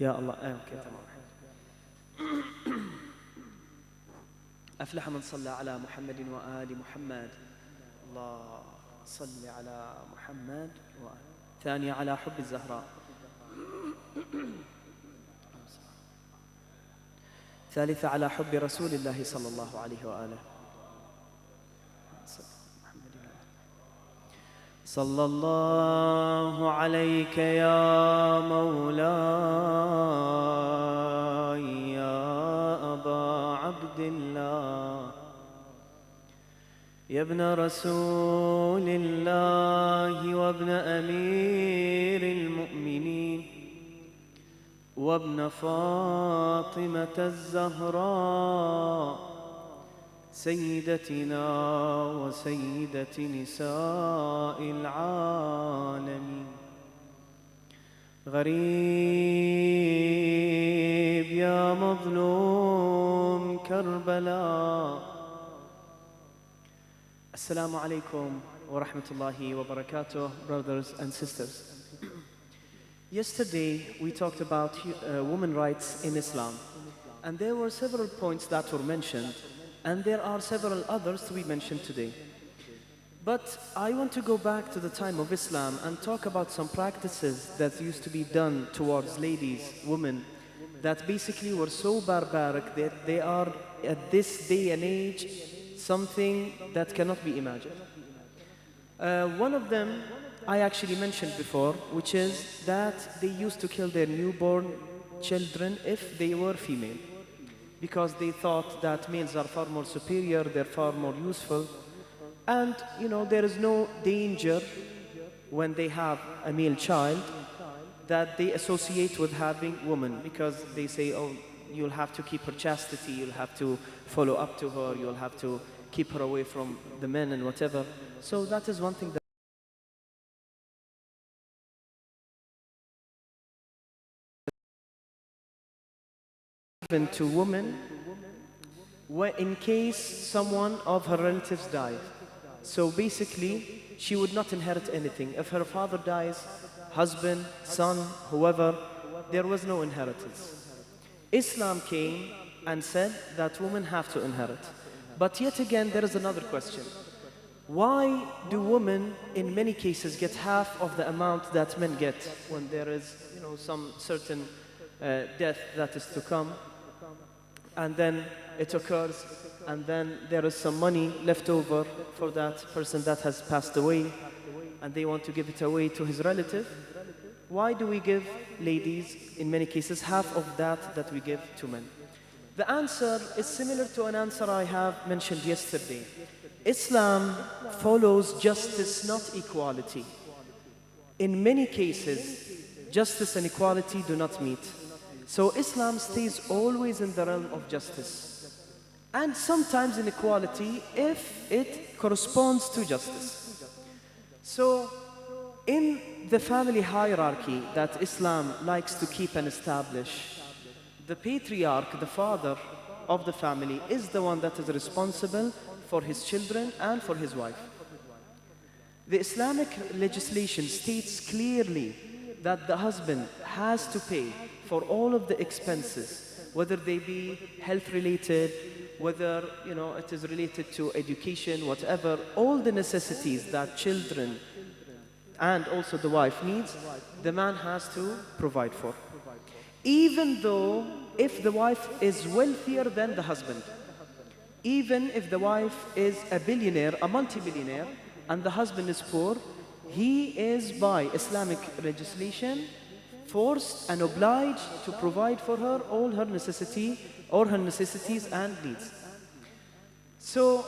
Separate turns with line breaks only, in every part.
يا الله اوكي تمام. أفلح من صلى على محمد وآل محمد. الله صل على محمد وآل. ثانية على حب الزهراء. ثالثة على حب رسول الله صلى الله عليه وآله. صلى الله عليك يا مولاي يا أبا عبد الله يا ابن رسول الله وابن أمير المؤمنين وابن فاطمة الزهراء سيدتنا وسيدة نساء العالمين. غريب يا مظلوم كربلاء. Assalamu alaikum wa rahmatullahi wa barakatuh, brothers and sisters. Yesterday we talked about women rights in Islam, and there were several points that were mentioned, and there are several others to be mentioned today. But I want to go back to the time of Islam and talk about some practices that used to be done towards ladies, women, that basically were so barbaric that they are at this day and age something that cannot be imagined. One of them I actually mentioned before, which is that they used to kill their newborn children if they were female, because they thought that males are far more superior, they're far more useful, and you know, there is no danger when they have a male child that they associate with having women, because they say, oh, you'll have to keep her chastity, you'll have to follow up to her, you'll have to keep her away from the men and whatever. So that is one thing that given to women in case someone of her relatives dies. So basically, she would not inherit anything. If her father dies, husband, son, whoever, there was no inheritance. Islam came and said that women have to inherit. But yet again, there is another question. Why do women in many cases get half of the amount that men get when there is, you know, some certain death that is to come, and then it occurs, and then there is some money left over for that person that has passed away, and they want to give it away to his relative? Why do we give ladies, in many cases, half of that we give to men? The answer is similar to an answer I have mentioned yesterday. Islam follows justice, not equality. In many cases, justice and equality do not meet. So Islam stays always in the realm of justice, and sometimes in equality if it corresponds to justice. So in the family hierarchy that Islam likes to keep and establish, the patriarch, the father of the family, is the one that is responsible for his children and for his wife. The Islamic legislation states clearly that the husband has to pay for all of the expenses, whether they be health related, whether it is related to education, whatever, all the necessities that children and also the wife needs, the man has to provide for. Even though if the wife is wealthier than the husband, even if the wife is a billionaire, a multi-billionaire, and the husband is poor, he is by Islamic legislation forced and obliged to provide for her all her necessities and needs. So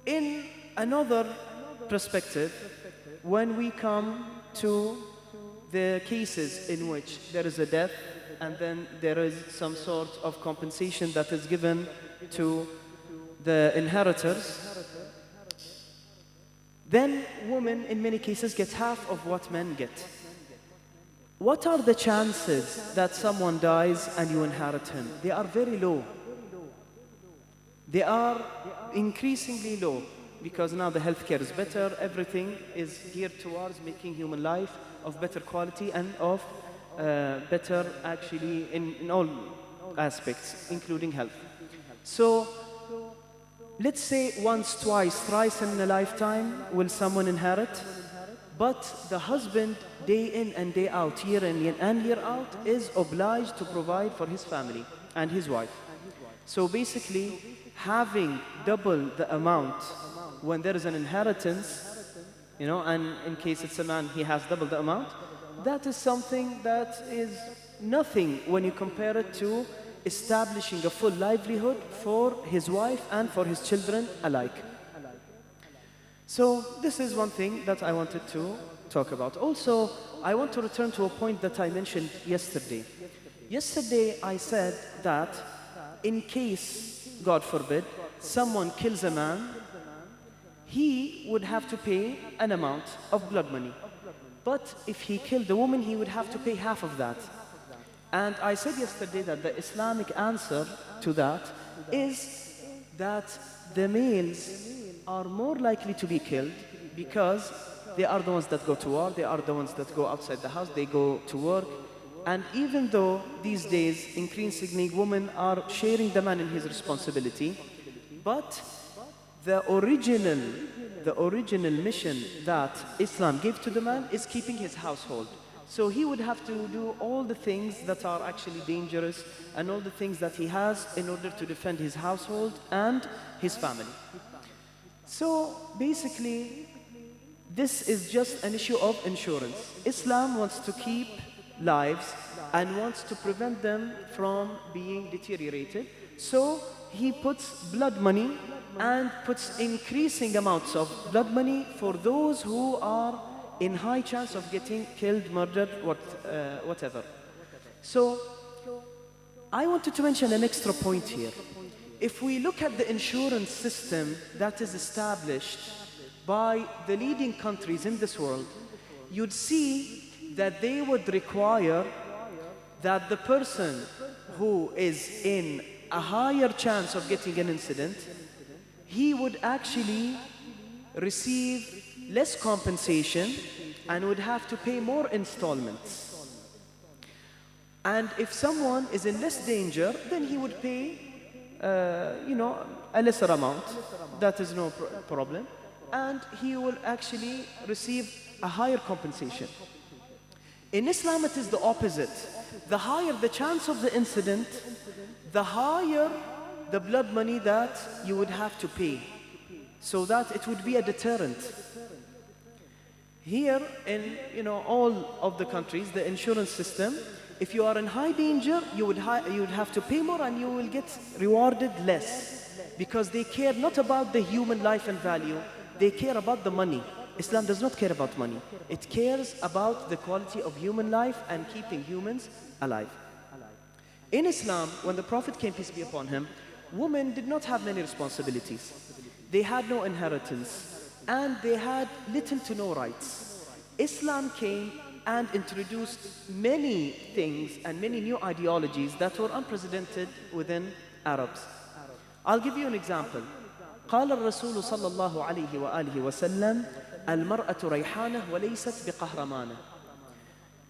in another perspective, when we come to the cases in which there is a death and then there is some sort of compensation that is given to the inheritors, then women in many cases get half of what men get. What are the chances that someone dies and you inherit him? They are very low. They are increasingly low, because now the healthcare is better, everything is geared towards making human life of better quality and of better actually in all aspects, including health. So let's say once, twice, thrice in a lifetime will someone inherit, but the husband day in and day out, year in and year out, is obliged to provide for his family and his wife. So basically, having double the amount when there is an inheritance, and in case it's a man, he has double the amount, that is something that is nothing when you compare it to establishing a full livelihood for his wife and for his children alike. So this is one thing that I wanted to talk about. Also, I want to return to a point that I mentioned yesterday. Yesterday, I said that in case, God forbid, someone kills a man, he would have to pay an amount of blood money. But if he killed a woman, he would have to pay half of that. And I said yesterday that the Islamic answer to that is that the males are more likely to be killed because they are the ones that go to war, they are the ones that go outside the house, they go to work. And even though these days increasingly women are sharing the man in his responsibility, but the original mission that Islam gave to the man is keeping his household. So he would have to do all the things that are actually dangerous and all the things that he has in order to defend his household and his family. So basically, this is just an issue of insurance. Islam wants to keep lives and wants to prevent them from being deteriorated. So he puts blood money and puts increasing amounts of blood money for those who are in high chance of getting killed, murdered, whatever. So I wanted to mention an extra point here. If we look at the insurance system that is established by the leading countries in this world, you'd see that they would require that the person who is in a higher chance of getting an incident, he would actually receive less compensation and would have to pay more installments. And if someone is in less danger, then he would pay, a lesser amount. That is no problem. And he will actually receive a higher compensation. In Islam, it is the opposite. The higher the chance of the incident, the higher the blood money that you would have to pay, so that it would be a deterrent. Here in all of the countries, the insurance system, if you are in high danger, you would have to pay more and you will get rewarded less, because they care not about the human life and value, they care about the money. Islam does not care about money. It cares about the quality of human life and keeping humans alive. In Islam, when the Prophet came, peace be upon him, women did not have many responsibilities. They had no inheritance and they had little to no rights. Islam came and introduced many things and many new ideologies that were unprecedented within Arabs. I'll give you an example. قال الرسول صلى الله عليه وآله وسلم المرأة ريحانة وليست بقهرمانة.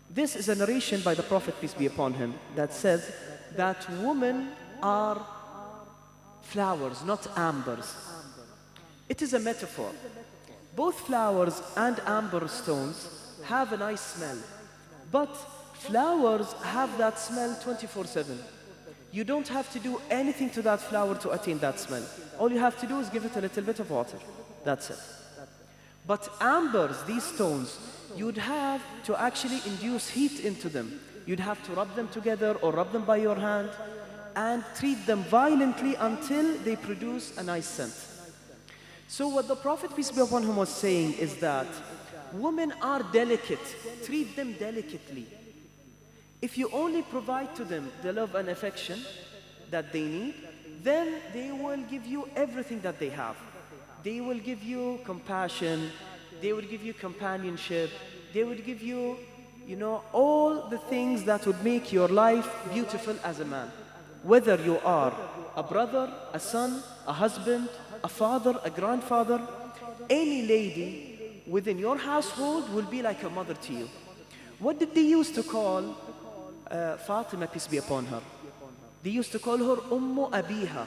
This is a narration by the Prophet, peace be upon him, that says that women are flowers, not ambers. It is a metaphor. Both flowers and amber stones have a nice smell, but flowers have that smell 24/7. You don't have to do anything to that flower to attain that smell. All you have to do is give it a little bit of water. That's it. But ambers, these stones, you'd have to actually induce heat into them. You'd have to rub them together or rub them by your hand and treat them violently until they produce a nice scent. So what the Prophet, peace be upon him, was saying is that women are delicate. Treat them delicately. If you only provide to them the love and affection that they need, then they will give you everything that they have. They will give you compassion, they will give you companionship, they will give you, all the things that would make your life beautiful as a man. Whether you are a brother, a son, a husband, a father, a grandfather, any lady within your household will be like a mother to you. What did they used to call Fatima, peace be upon her. They used to call her Ummu Abiha,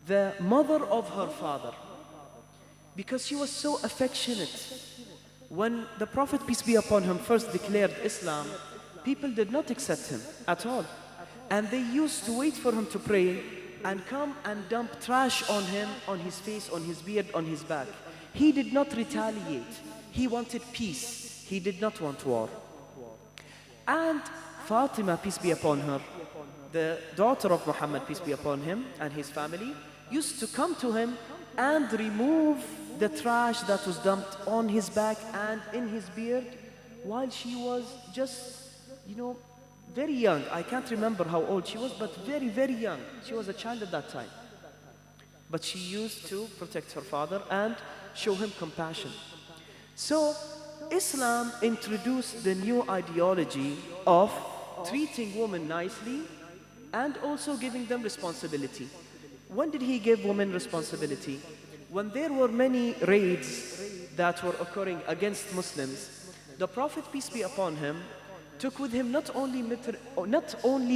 the mother of her father, because she was so affectionate. When the Prophet, peace be upon him, first declared Islam, people did not accept him at all. And they used to wait for him to pray and come and dump trash on him, on his face, on his beard, on his back. He did not retaliate. He wanted peace. He did not want war. And Fatima, peace be upon her, the daughter of Muhammad, peace be upon him, and his family, used to come to him and remove the trash that was dumped on his back and in his beard while she was just, very young. I can't remember how old she was, but very, very young. She was a child at that time. But she used to protect her father and show him compassion. So Islam introduced the new ideology of treating women nicely and also giving them responsibility. When did he give women responsibility? When there were many raids that were occurring against Muslims, the Prophet, peace be upon him, took with him not only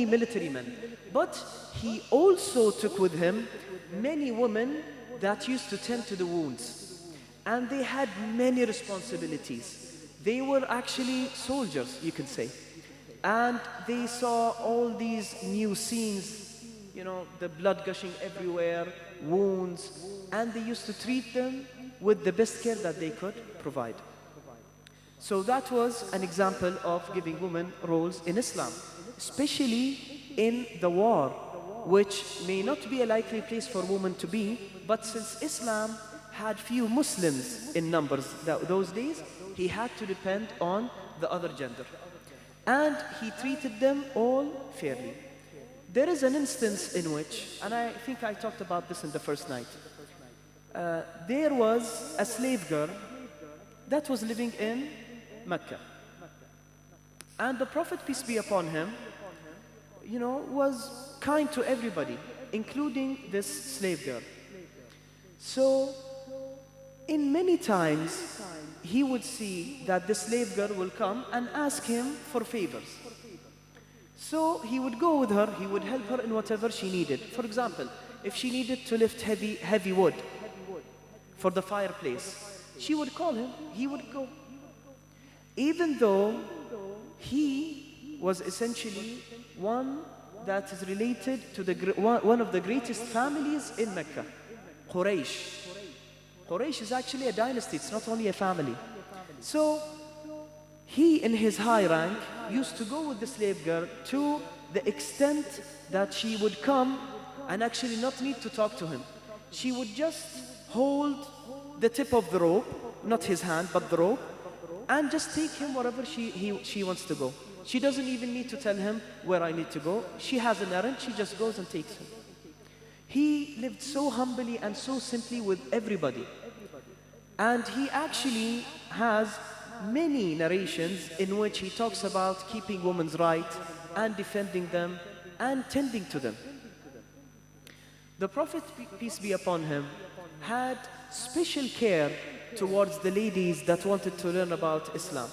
military men, but he also took with him many women that used to tend to the wounds. And they had many responsibilities. They were actually soldiers, you could say. And they saw all these new scenes, the blood gushing everywhere, wounds, and they used to treat them with the best care that they could provide. So that was an example of giving women roles in Islam, especially in the war, which may not be a likely place for women to be, but since Islam had few Muslims in numbers those days, he had to depend on the other gender. And he treated them all fairly. There is an instance in which, and I think I talked about this in the first night, there was a slave girl that was living in Mecca. And the Prophet, peace be upon him, was kind to everybody, including this slave girl. So, in many times, he would see that the slave girl will come and ask him for favors. So he would go with her, he would help her in whatever she needed. For example, if she needed to lift heavy wood for the fireplace, she would call him, he would go. Even though he was essentially one that is related to one of the greatest families in Mecca, Quraysh. Quraysh is actually a dynasty, it's not only a family. So he, in his high rank, used to go with the slave girl to the extent that she would come and actually not need to talk to him. She would just hold the tip of the rope, not his hand, but the rope, and just take him wherever she wants to go. She doesn't even need to tell him where I need to go. She has an errand, she just goes and takes him. He lived so humbly and so simply with everybody. And he actually has many narrations in which he talks about keeping women's rights and defending them and tending to them. The Prophet, peace be upon him, had special care towards the ladies that wanted to learn about Islam.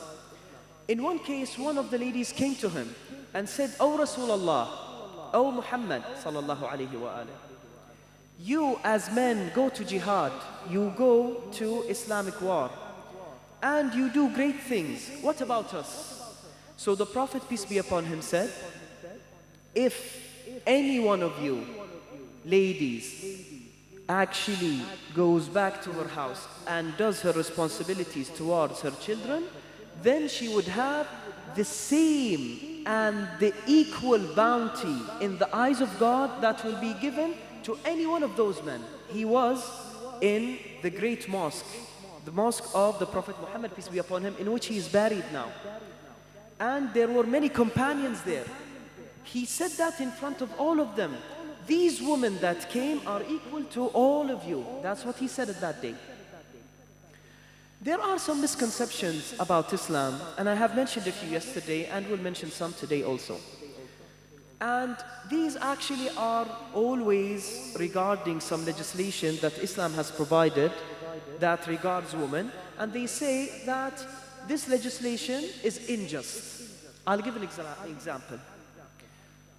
In one case, one of the ladies came to him and said, "O Rasulullah, O Muhammad sallallahu alayhi wa alayhi, you as men go to jihad, you go to Islamic war, and you do great things. What about us?" So the Prophet, peace be upon him, said, "If any one of you ladies actually goes back to her house and does her responsibilities towards her children, then she would have the same and the equal bounty in the eyes of God that will be given to any one of those men." He was in the great mosque, the mosque of the Prophet Muhammad, peace be upon him, in which he is buried now. And there were many companions there. He said that in front of all of them. These women that came are equal to all of you. That's what he said at that day. There are some misconceptions about Islam, and I have mentioned a few yesterday and will mention some today also. And these actually are always regarding some legislation that Islam has provided that regards women, and they say that this legislation is unjust. I'll give an example.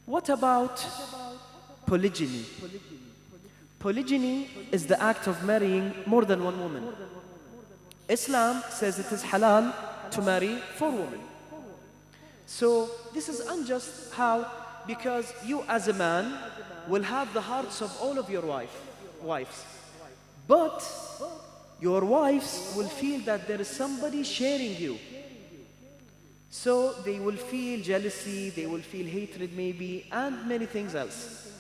What about polygyny? Polygyny is the act of marrying more than one woman. Islam says it is halal to marry 4 women. So this is unjust. How? Because you as a man will have the hearts of all of your wives. But your wives will feel that there is somebody sharing you. So they will feel jealousy, they will feel hatred maybe, and many things else.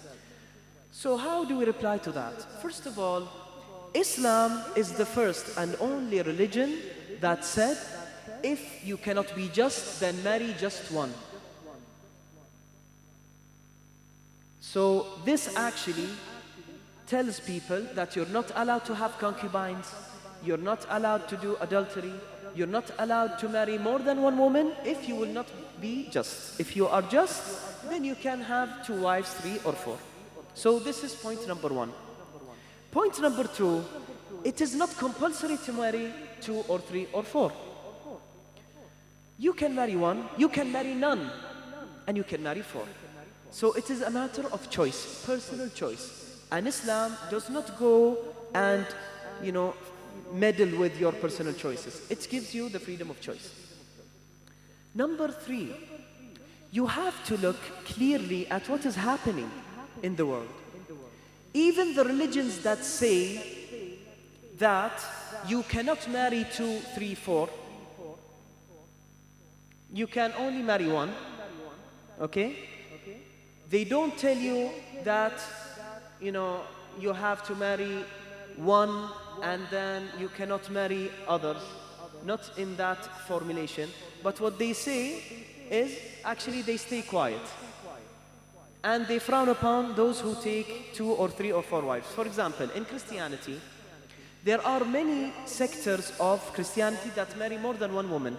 So how do we reply to that? First of all, Islam is the first and only religion that said, if you cannot be just, then marry just one. So this actually tells people that you're not allowed to have concubines, you're not allowed to do adultery, you're not allowed to marry more than one woman if you will not be just. If you are just, then you can have 2 wives, 3 or 4. So this is point number 1. Point number 2, it is not compulsory to marry 2 or 3 or 4. You can marry 1, you can marry none, and you can marry 4. So it is a matter of choice, personal choice. And Islam does not go and, meddle with your personal choices. It gives you the freedom of choice. Number 3, you have to look clearly at what is happening in the world. Even the religions that say that you cannot marry 2, 3, 4, you can only marry 1, okay? They don't tell you that, you have to marry 1 and then you cannot marry others. Not in that formulation. But what they say is, actually they stay quiet. And they frown upon those who take 2 or 3 or 4 wives. For example, in Christianity, there are many sectors of Christianity that marry more than 1 woman.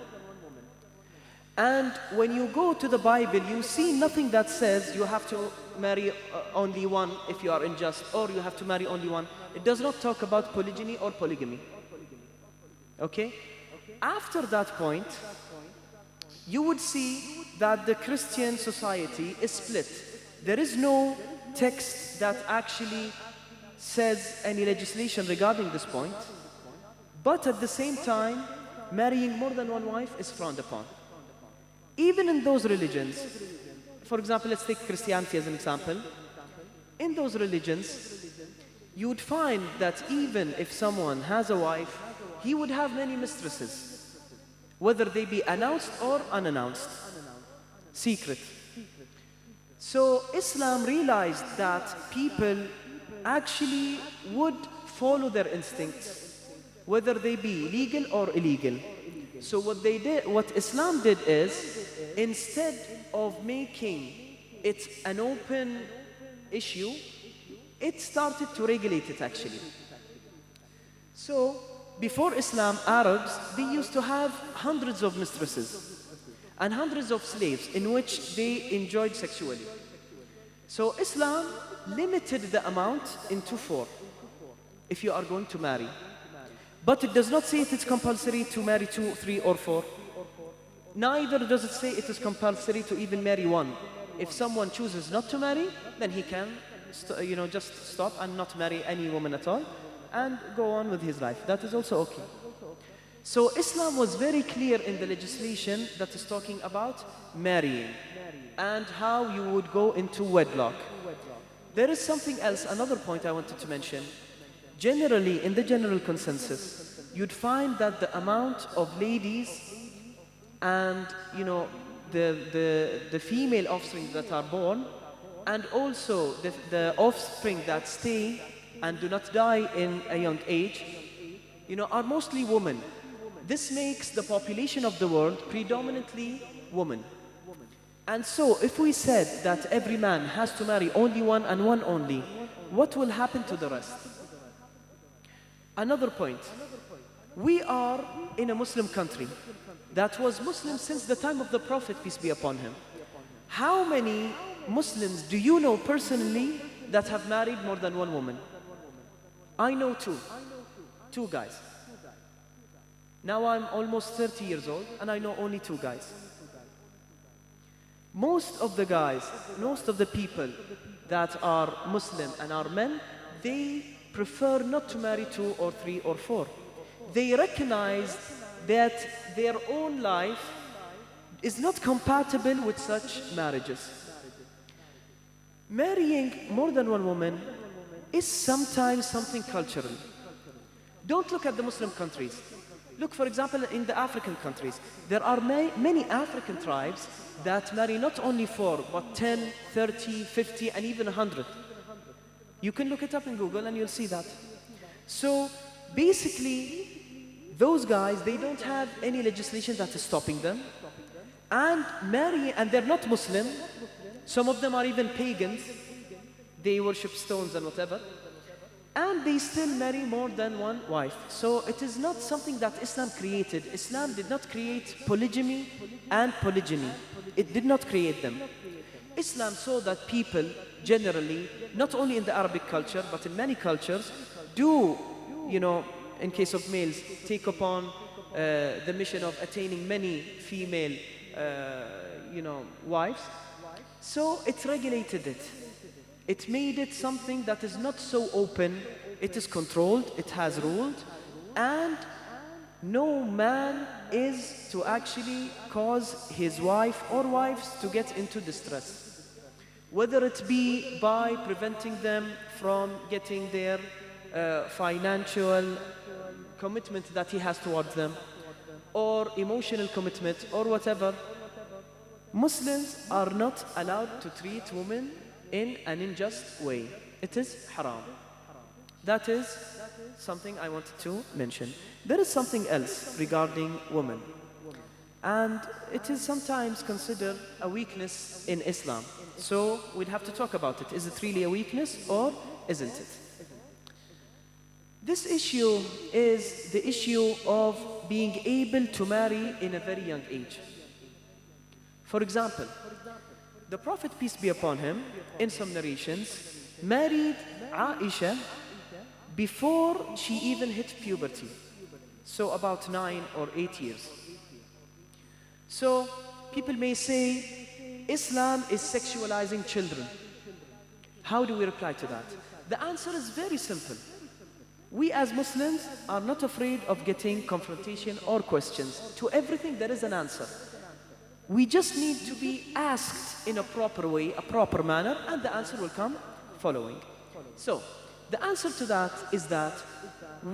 And when you go to the Bible, you see nothing that says you have to marry only 1 if you are unjust, or you have to marry only 1. It does not talk about polygyny or polygamy. Okay? After that point, you would see that the Christian society is split. There is no text that actually says any legislation regarding this point, but at the same time, marrying more than 1 wife is frowned upon. Even in those religions, for example, let's take Christianity as an example. In those religions, you would find that even if someone has a wife, he would have many mistresses, whether they be announced or unannounced, secret. So Islam realized that people actually would follow their instincts, whether they be legal or illegal. So what Islam did is, instead of making it an open issue, it started to regulate it actually. So before Islam, Arabs, they used to have hundreds of mistresses and hundreds of slaves in which they enjoyed sexually. So Islam limited the amount into 4 if you are going to marry. But it does not say it is compulsory to marry 2, 3 or 4. Neither does it say it is compulsory to even marry 1. If someone chooses not to marry, then he can just stop and not marry any woman at all and go on with his life. That is also okay. So Islam was very clear in the legislation that is talking about marrying and how you would go into wedlock. There is something else, another point I wanted to mention. Generally, in the general consensus, you'd find that the amount of ladies and, the female offspring that are born, and also the offspring that stay and do not die in a young age, are mostly women. This makes the population of the world predominantly women. And so, if we said that every man has to marry only 1 and 1 only, what will happen to the rest? Another point. We are in a Muslim country that was Muslim since the time of the Prophet, peace be upon him. How many Muslims do you know personally that have married more than 1 woman? I know 2. 2 guys. Now I'm almost 30 years old and I know only 2 guys. most of the guys, most of the people that are Muslim and are men, they prefer not to marry 2 or 3 or 4. They recognize that their own life is not compatible with such marriages. Marrying more than one woman is sometimes something cultural. Don't look at the Muslim countries. Look, for example, in the African countries. There are many African tribes that marry not only 4, but 10, 30, 50, and even 100. You can look it up in Google and you'll see that. So basically, those guys, they don't have any legislation that is stopping them. And they're not Muslim. Some of them are even pagans. They worship stones and whatever. And they still marry more than one wife. So it is not something that Islam created. Islam did not create polygamy and polygyny. It did not create them. Islam saw that people generally, not only in the Arabic culture, but in many cultures, do, in case of males, take upon the mission of attaining many female, wives. So it regulated it. It made it something that is not so open. It is controlled, it has ruled, and no man is to actually cause his wife or wives to get into distress. Whether it be by preventing them from getting their financial commitment that he has towards them, or emotional commitment, or whatever. Muslims are not allowed to treat women in an unjust way. It is haram. That is something I wanted to mention. There is something else regarding women, and it is sometimes considered a weakness in Islam. So we'd have to talk about it. Is it really a weakness or isn't it? This issue is the issue of being able to marry in a very young age. For example, the Prophet, peace be upon him, in some narrations, married Aisha before she even hit puberty. So about 9 or 8 years. So people may say, Islam is sexualizing children. How do we reply to that? The answer is very simple. We as Muslims are not afraid of getting confrontation or questions. To everything there is an answer. We just need to be asked in a proper way, a proper manner, and the answer will come following. So, the answer to that is that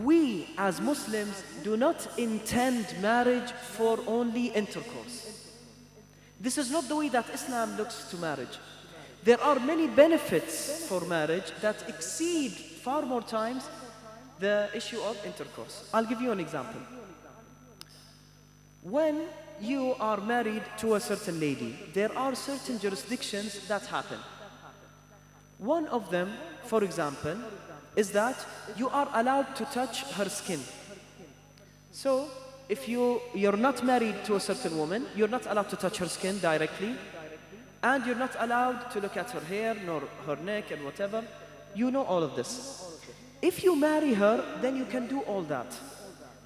we as Muslims do not intend marriage for only intercourse. This is not the way that Islam looks to marriage. There are many benefits for marriage that exceed far more times the issue of intercourse. I'll give you an example. When you are married to a certain lady, there are certain jurisdictions that happen. One of them, for example, is that you are allowed to touch her skin. So, if you're not married to a certain woman, you're not allowed to touch her skin directly, and you're not allowed to look at her hair, nor her neck, and whatever. You know all of this. If you marry her, then you can do all that.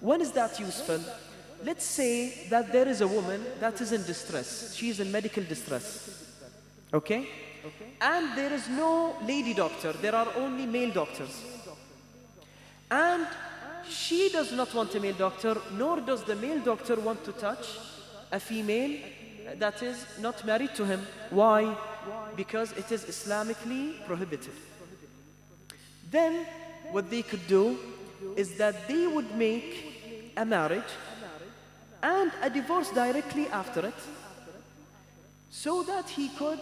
When is that useful? Let's say that there is a woman that is in distress. She is in medical distress. Okay? And there is no lady doctor. There are only male doctors. And she does not want a male doctor, nor does the male doctor want to touch a female that is not married to him. Why? Because it is Islamically prohibited. Then what they could do is that they would make a marriage and a divorce directly after it, so that he could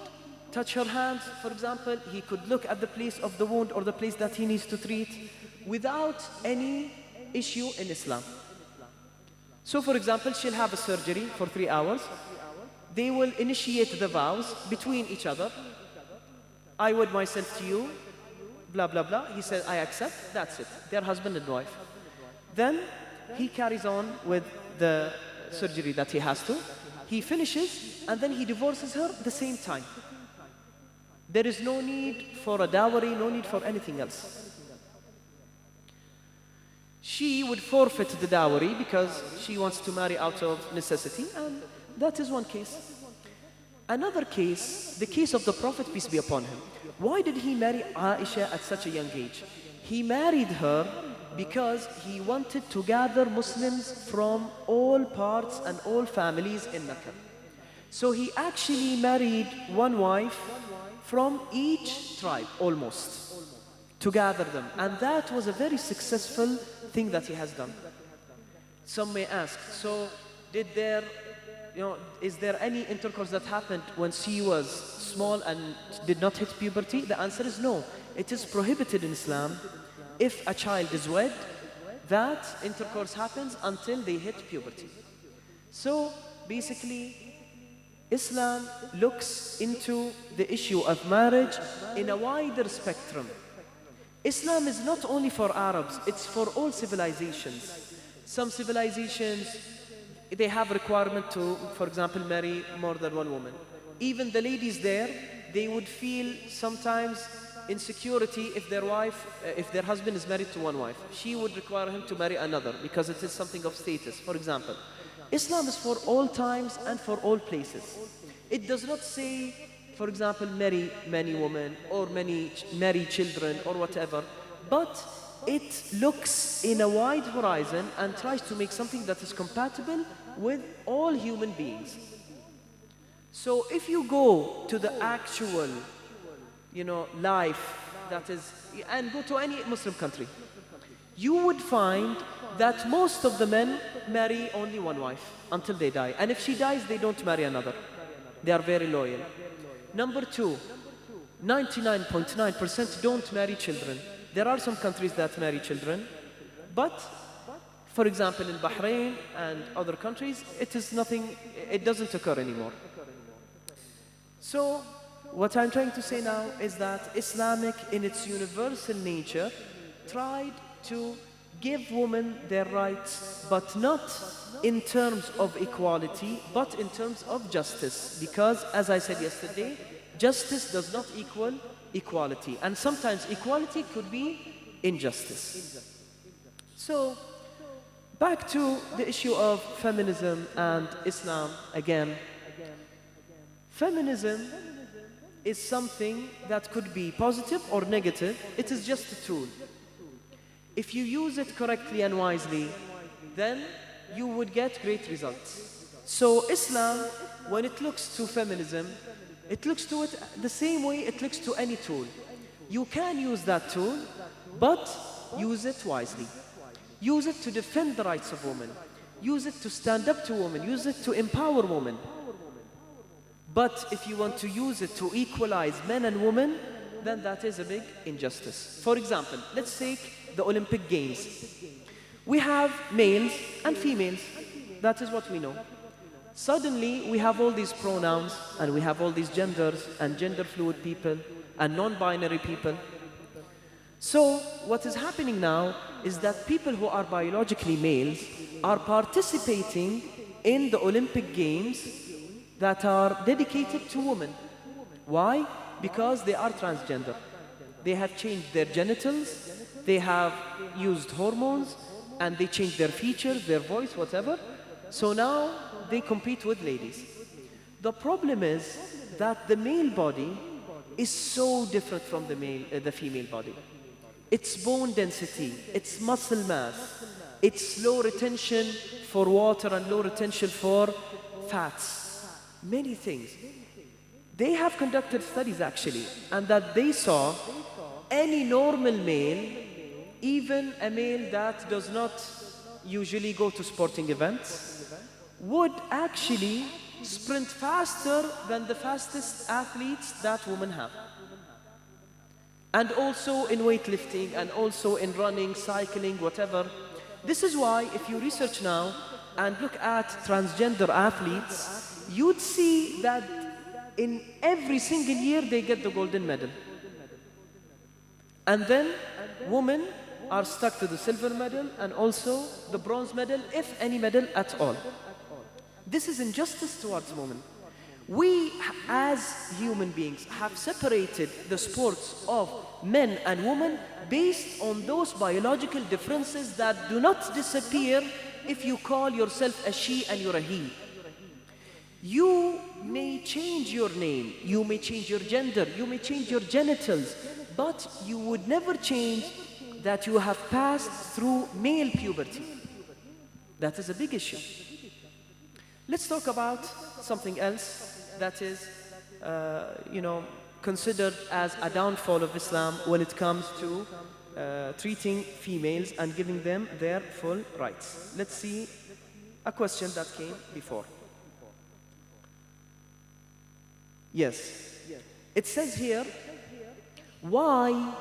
touch her hands, for example, he could look at the place of the wound or the place that he needs to treat without any issue in Islam. So for example, she'll have a surgery for 3 hours. They will initiate the vows between each other. I wed myself to you, blah, blah, blah. He said, I accept. That's it. They're husband and wife. Then he carries on with the surgery that he has to. He finishes, and then he divorces her at the same time. There is no need for a dowry, no need for anything else. She would forfeit the dowry because she wants to marry out of necessity, and that is one case. Another case, the case of the Prophet, peace be upon him. Why did he marry Aisha at such a young age? He married her because he wanted to gather Muslims from all parts and all families in Mecca. So he actually married one wife from each tribe, almost, to gather them. And that was a very successful thing that he has done. Some may ask, so is there any intercourse that happened when she was small and did not hit puberty? The answer is no. It is prohibited in Islam. If a child is wed, that intercourse happens until they hit puberty. So basically, Islam looks into the issue of marriage in a wider spectrum. Islam is not only for Arabs, it's for all civilizations. Some civilizations, they have requirement to, for example, marry more than one woman. Even the ladies there, they would feel sometimes insecurity if their husband is married to one wife. She would require him to marry another because it is something of status, for example. Islam is for all times and for all places. It does not say, for example, marry many women or marry children or whatever, but it looks in a wide horizon and tries to make something that is compatible with all human beings. So if you go to the actual, life that is, and go to any Muslim country, you would find that most of the men marry only one wife until they die. And if she dies, they don't marry another. They are very loyal. Number two, 99.9% don't marry children. There are some countries that marry children, but for example, in Bahrain and other countries, it doesn't occur anymore. So, what I'm trying to say now is that Islamic, in its universal nature, tried to give women their rights, but not in terms of equality, but in terms of justice. Because, as I said yesterday, justice does not equal equality. And sometimes equality could be injustice. So, back to the issue of feminism and Islam again. Feminism is something that could be positive or negative. It is just a tool. If you use it correctly and wisely, then you would get great results. So Islam, when it looks to feminism, it looks to it the same way it looks to any tool. You can use that tool, but use it wisely. Use it to defend the rights of women. Use it to stand up to women. Use it to empower women. But if you want to use it to equalize men and women, then that is a big injustice. For example, let's take the Olympic Games. We have males and females. That is what we know. Suddenly, we have all these pronouns, and we have all these genders, and gender-fluid people, and non-binary people. So, what is happening now is that people who are biologically males are participating in the Olympic Games that are dedicated to women. Why? Because they are transgender. They have changed their genitals, they have used hormones, and they changed their features, their voice, whatever. So now they compete with ladies. The problem is that the male body is so different from the female body. Its bone density, its muscle mass, its low retention for water and low retention for fats. Many things. They have conducted studies actually, and that they saw any normal male, even a male that does not usually go to sporting events, would actually sprint faster than the fastest athletes that women have. And also in weightlifting, and also in running, cycling, whatever. This is why if you research now and look at transgender athletes, you'd see that in every single year they get the golden medal. And then women are stuck to the silver medal and also the bronze medal, if any medal at all. This is injustice towards women. We, as human beings, have separated the sports of men and women based on those biological differences that do not disappear if you call yourself a she and you're a he. You may change your name, you may change your gender, you may change your genitals, but you would never change that you have passed through male puberty. That is a big issue. Let's talk about something else that is, considered as a downfall of Islam when it comes to treating females and giving them their full rights. Let's see a question that came before. Yes. It says here, why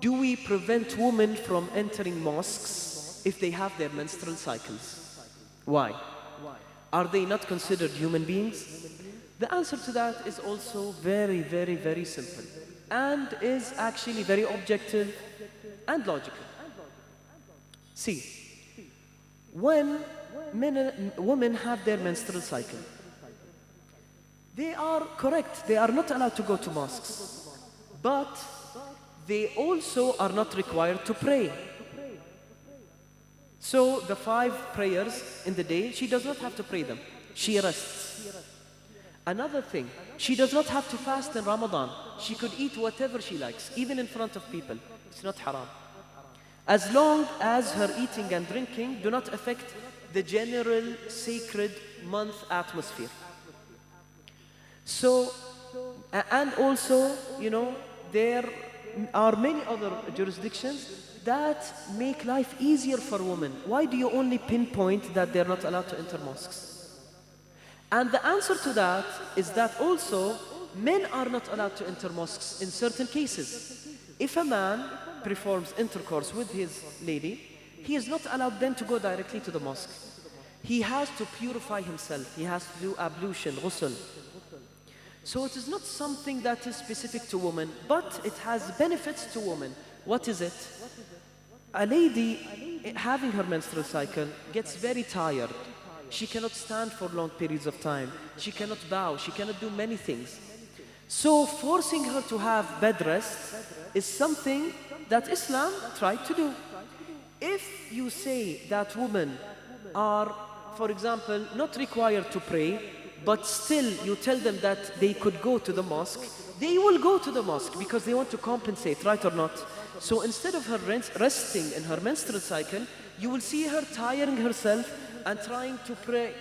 do we prevent women from entering mosques if they have their menstrual cycles? Why? Are they not considered human beings? The answer to that is also very, very, very simple and is actually very objective and logical. See, when women have their menstrual cycle, they are correct, they are not allowed to go to mosques, but they also are not required to pray. So the 5 prayers in the day, she does not have to pray them. She rests. Another thing, she does not have to fast in Ramadan. She could eat whatever she likes, even in front of people. It's not haram. As long as her eating and drinking do not affect the general sacred month atmosphere. So, and also, there are many other jurisdictions that make life easier for women. Why do you only pinpoint that they're not allowed to enter mosques? And the answer to that is that also men are not allowed to enter mosques in certain cases. If a man performs intercourse with his lady, he is not allowed then to go directly to the mosque. He has to purify himself. He has to do ablution, ghusl. So it is not something that is specific to women, but it has benefits to women. What is it? A lady having her menstrual cycle gets very tired. She cannot stand for long periods of time. She cannot bow. She cannot do many things. So forcing her to have bed rest is something that Islam tried to do. If you say that women are, for example, not required to pray, but still you tell them that they could go to the mosque, they will go to the mosque because they want to compensate, right or not? So instead of her resting in her menstrual cycle, you will see her tiring herself and trying to pray,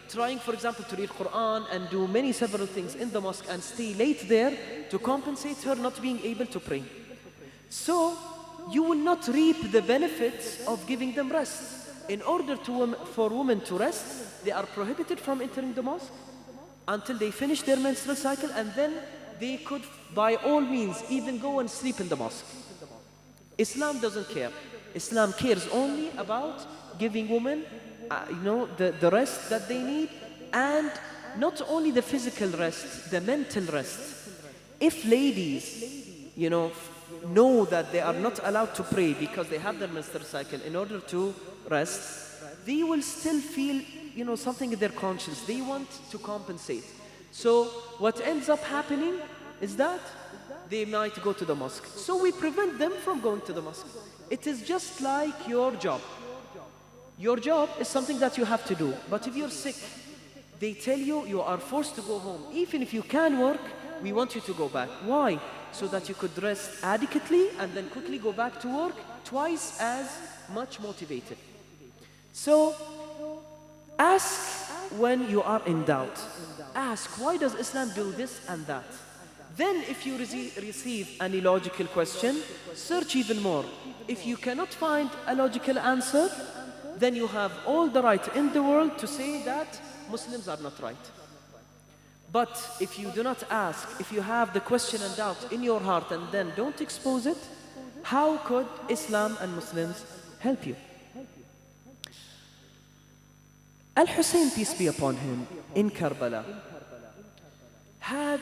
trying, for example, to read Quran and do several things in the mosque and stay late there to compensate her not being able to pray. So you will not reap the benefits of giving them rest. In order for women to rest, they are prohibited from entering the mosque until they finish their menstrual cycle, and then they could, by all means, even go and sleep in the mosque. Islam doesn't care. Islam cares only about giving women, the rest that they need, and not only the physical rest, the mental rest. If ladies, know that they are not allowed to pray because they have their menstrual cycle in order to rest, they will still feel, something in their conscience. They want to compensate. So what ends up happening is that they might go to the mosque. So we prevent them from going to the mosque. It is just like your job. Your job is something that you have to do. But if you're sick, they tell you you are forced to go home. Even if you can work, we want you to go back. Why? So that you could rest adequately and then quickly go back to work twice as much motivated. So ask when you are in doubt. Ask, why does Islam do this and that? Then if you receive an illogical question, search even more. If you cannot find a logical answer, then you have all the right in the world to say that Muslims are not right. But if you do not ask, if you have the question and doubt in your heart and then don't expose it, how could Islam and Muslims help you? Al-Husayn, peace be upon him, in Karbala, had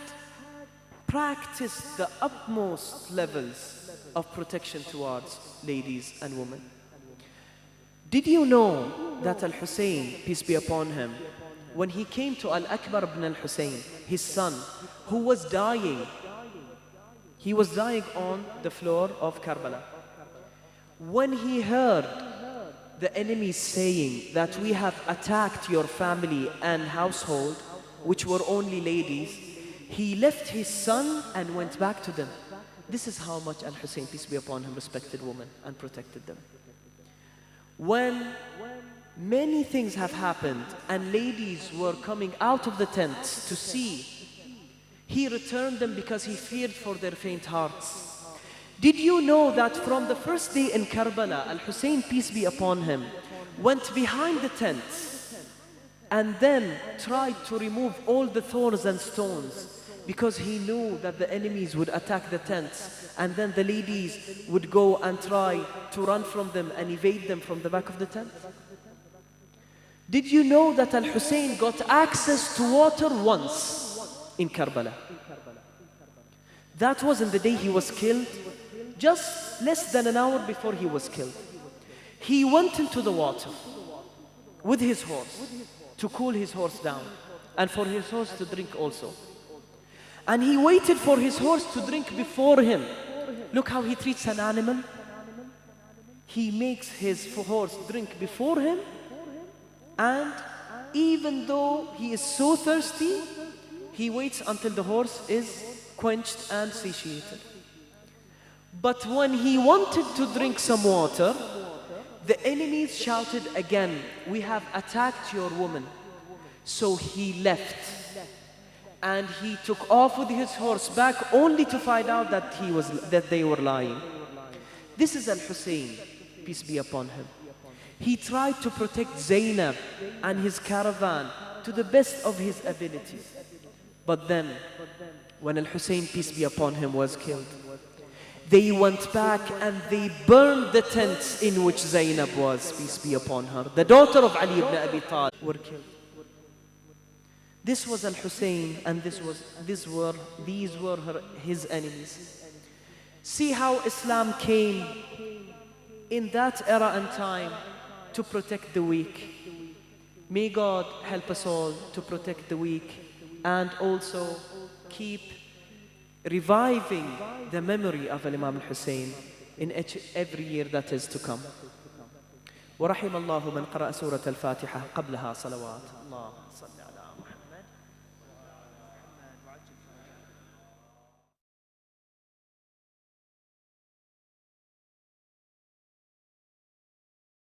practiced the utmost levels of protection towards ladies and women. Did you know that Al-Husayn, peace be upon him, when he came to Al-Akbar ibn Al-Husayn, his son, who was dying, he was dying on the floor of Karbala. When he heard the enemy saying that we have attacked your family and household, which were only ladies, he left his son and went back to them. This is how much Al-Hussein, peace be upon him, respected women and protected them. When many things have happened and ladies were coming out of the tents to see, he returned them because he feared for their faint hearts. Did you know that from the first day in Karbala, Al-Hussein, peace be upon him, went behind the tents and then tried to remove all the thorns and stones because he knew that the enemies would attack the tents, and then the ladies would go and try to run from them and evade them from the back of the tent? Did you know that Al-Hussein got access to water once in Karbala? That was in the day he was killed, just less than an hour before he was killed. He went into the water with his horse to cool his horse down and for his horse to drink also. And he waited for his horse to drink before him. Look how he treats an animal. He makes his horse drink before him, and even though he is so thirsty, he waits until the horse is quenched and satiated. But when he wanted to drink some water, the enemies shouted again, "We have attacked your woman." So he left and he took off with his horse back only to find out that they were lying. This is Al-Hussein, peace be upon him. He tried to protect Zainab and his caravan to the best of his abilities. But then, when Al-Hussein, peace be upon him, was killed, they went back and they burned the tents in which Zainab was, peace be upon her. The daughter of Ali ibn Abi Talib were killed. This was Al-Hussein, and these were his enemies. See how Islam came in that era and time to protect the weak. May God help us all to protect the weak and also keep reviving the memory of Imam Al-Hussein in every year that is to come. ورحم الله من قرأ سورة الفاتحة قبلها صلوات.